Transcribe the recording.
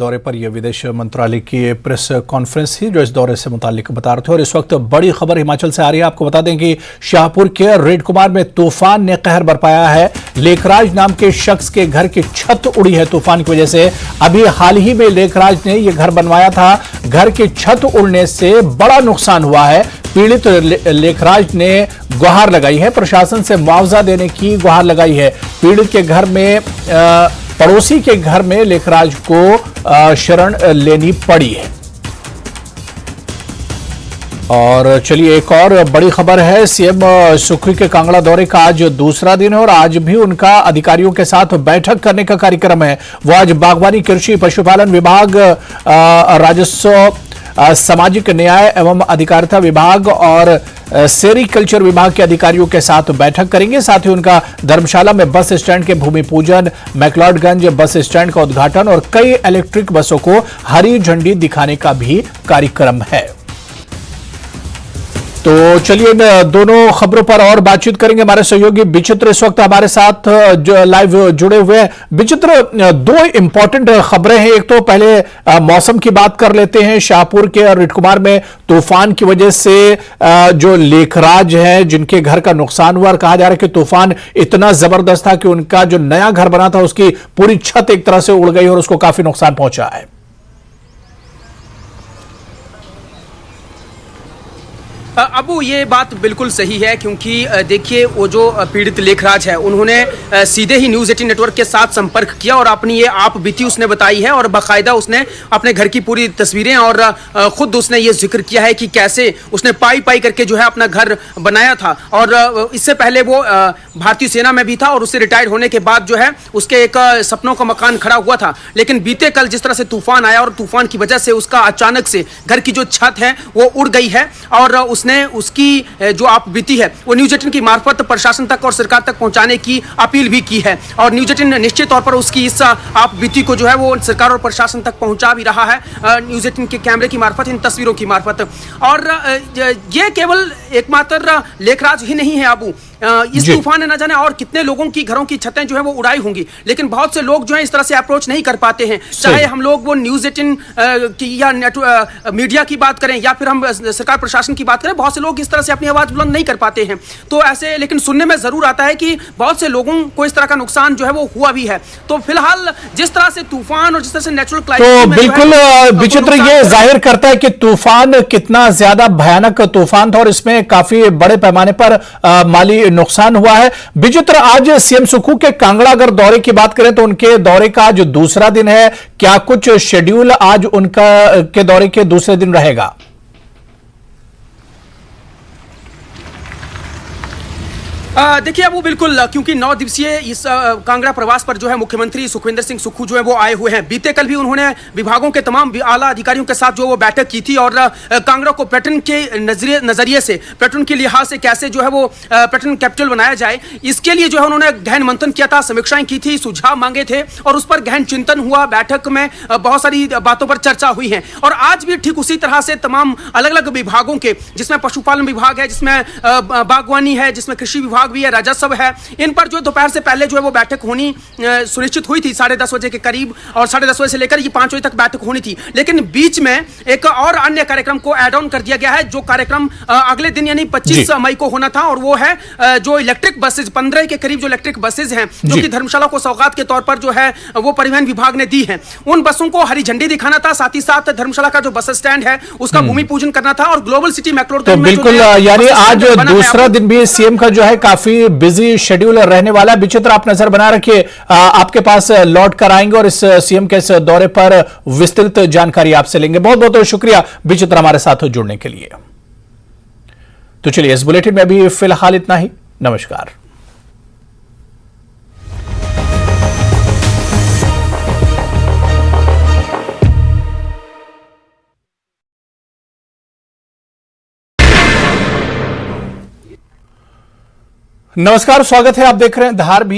दौरे पर यह विदेश मंत्रालय की प्रेस कॉन्फ्रेंस थी जो इस दौरे से मुतालिक बता रहे थे। और इस वक्त बड़ी खबर हिमाचल से आ रही है। आपको बता दें कि शाहपुर के रेड कुमार में तूफान ने कहर बरपाया है। लेखराज नाम के शख्स के घर की छत उड़ी है तूफान की वजह से। अभी हाल ही में लेखराज ने यह घर बनवाया था। घर की छत उड़ने से बड़ा नुकसान हुआ है। पीड़ित लेखराज ने गुहार लगाई है, प्रशासन से मुआवजा देने की गुहार लगाई है। पीड़ित के घर में पड़ोसी के घर में लेखराज को शरण लेनी पड़ी है। और चलिए एक और बड़ी खबर है। सीएम सुखू के कांगड़ा दौरे का आज दूसरा दिन है और आज भी उनका अधिकारियों के साथ बैठक करने का कार्यक्रम है। वो आज बागवानी, कृषि, पशुपालन विभाग, राजस्व, सामाजिक न्याय एवं अधिकारिता विभाग और सेरिकल्चर विभाग के अधिकारियों के साथ बैठक करेंगे। साथ ही उनका धर्मशाला में बस स्टैंड के भूमि पूजन, मैक्लोडगंज बस स्टैंड का उद्घाटन और कई इलेक्ट्रिक बसों को हरी झंडी दिखाने का भी कार्यक्रम है। तो चलिए दोनों खबरों पर और बातचीत करेंगे। हमारे सहयोगी विचित्र इस वक्त हमारे साथ लाइव जुड़े हुए हैं। विचित्र, दो इंपॉर्टेंट खबरें हैं। एक तो पहले मौसम की बात कर लेते हैं। शाहपुर के रेड कुमार में तूफान की वजह से जो लेखराज हैं जिनके घर का नुकसान हुआ, और कहा जा रहा है कि तूफान इतना जबरदस्त था कि उनका जो नया घर बना था उसकी पूरी छत एक तरह से उड़ गई और उसको काफी नुकसान पहुंचा है। अबू, ये बात बिल्कुल सही है क्योंकि देखिए वो जो पीड़ित लेखराज है उन्होंने सीधे ही न्यूज़ 18 नेटवर्क के साथ संपर्क किया और अपनी ये आप बीती उसने बताई है और बाकायदा उसने अपने घर की पूरी तस्वीरें और खुद उसने ये जिक्र किया है कि कैसे उसने पाई पाई करके जो है अपना घर बनाया था। और इससे पहले वो भारतीय सेना में भी था और उससे रिटायर्ड होने के बाद जो है उसके एक सपनों का मकान खड़ा हुआ था। लेकिन बीते कल जिस तरह से तूफान आया और तूफान की वजह से उसका अचानक से घर की जो छत है वो उड़ गई है और उसने उसकी जो आप बीती है वो न्यूज़ 18 की मार्फत प्रशासन तक और सरकार तक पहुंचाने की अपील भी की है। और न्यूज़ 18 निश्चित तौर पर उसकी इस आप बीती को जो है वो सरकार और प्रशासन तक पहुंचा भी रहा है न्यूज़ 18 के कैमरे की मार्फत, इन तस्वीरों की मार्फत। और ये केवल एकमात्र लेखराज ही नहीं है अबू। इस तूफान ने न जाने और कितने लोगों की घरों की छतें जो है वो उड़ाई होंगी, लेकिन बहुत से लोग जो है इस तरह से अप्रोच नहीं कर पाते हैं। चाहे हम लोग वो न्यूज़ 18 की या मीडिया की बात करें या फिर हम सरकार प्रशासन की बात करें, बहुत से लोग इस तरह से अपनी आवाज बुलंद नहीं कर पाते हैं। तो ऐसे लेकिन सुनने में जरूर आता है कि बहुत से लोगों को इस तरह का नुकसान जो है वो हुआ भी है। तो फिलहाल जिस तरह से तूफान और जिस तरह से नेचुरल क्लाइमेट, तो बिल्कुल विचित्र ये जाहिर करता है कि तूफान कितना ज्यादा भयानक तूफान था और इसमें काफी बड़े पैमाने पर माली नुकसान हुआ है। विचित्र, आज सीएम सुखू के कांगड़ा अगर दौरे की बात करें तो उनके दौरे का आज दूसरा दिन है। क्या कुछ शेड्यूल आज उनका के दौरे के दूसरे दिन रहेगा? देखिए अब वो बिल्कुल, क्योंकि 9 दिवसीय इस कांगड़ा प्रवास पर जो है मुख्यमंत्री सुखविंदर सिंह सुक्खू जो है वो आए हुए हैं। बीते कल भी उन्होंने विभागों के तमाम आला अधिकारियों के साथ जो वो बैठक की थी और कांगड़ा को पर्यटन के नजरिए से, पर्यटन के लिहाज से कैसे जो है वो पर्यटन कैपिटल बनाया जाए, इसके लिए जो है उन्होंने गहन मंथन किया था, समीक्षाएं की थी, सुझाव मांगे थे और उस पर गहन चिंतन हुआ। बैठक में बहुत सारी बातों पर चर्चा हुई है और आज भी ठीक उसी तरह से तमाम अलग अलग विभागों के, जिसमें पशुपालन विभाग है, जिसमें बागवानी है, जिसमें कृषि विभाग भी है, राजस्व है, इन पर जो दोपहर से पहले जो है वो बैठक होनी सुनिश्चित हुई थी 10:30 बजे के करीब और 10:30 बजे से लेकर ये 5 बजे तक बैठक होनी थी। लेकिन बीच में एक और अन्य कार्यक्रम को ऐड ऑन कर दिया गया है, जो कार्यक्रम अगले दिन यानी 25 मई को होना था और वो है जो इलेक्ट्रिक बसेज, 15 के करीब जो इलेक्ट्रिक बसेज हैं जो कि धर्मशाला को सौगात के तौर पर जो है वो परिवहन विभाग ने दी है, उन बसों को हरी झंडी दिखाना था। साथ ही साथ धर्मशाला का जो बस स्टैंड है उसका भूमि पूजन करना था और ग्लोबल सिटी मैक्लोडगंज में बिल्कुल, यानी आज दूसरा दिन भी सीएम का जो है काफी बिजी शेड्यूल रहने वाला है। विचित्र, आप नजर बना रखिए, आपके पास लौट कर आएंगे और इस सीएम के इस दौरे पर विस्तृत जानकारी आपसे लेंगे। बहुत बहुत शुक्रिया विचित्र हमारे साथ जुड़ने के लिए। तो चलिए इस बुलेटिन में अभी फिलहाल इतना ही। नमस्कार। नमस्कार, स्वागत है, आप देख रहे हैं धार भी।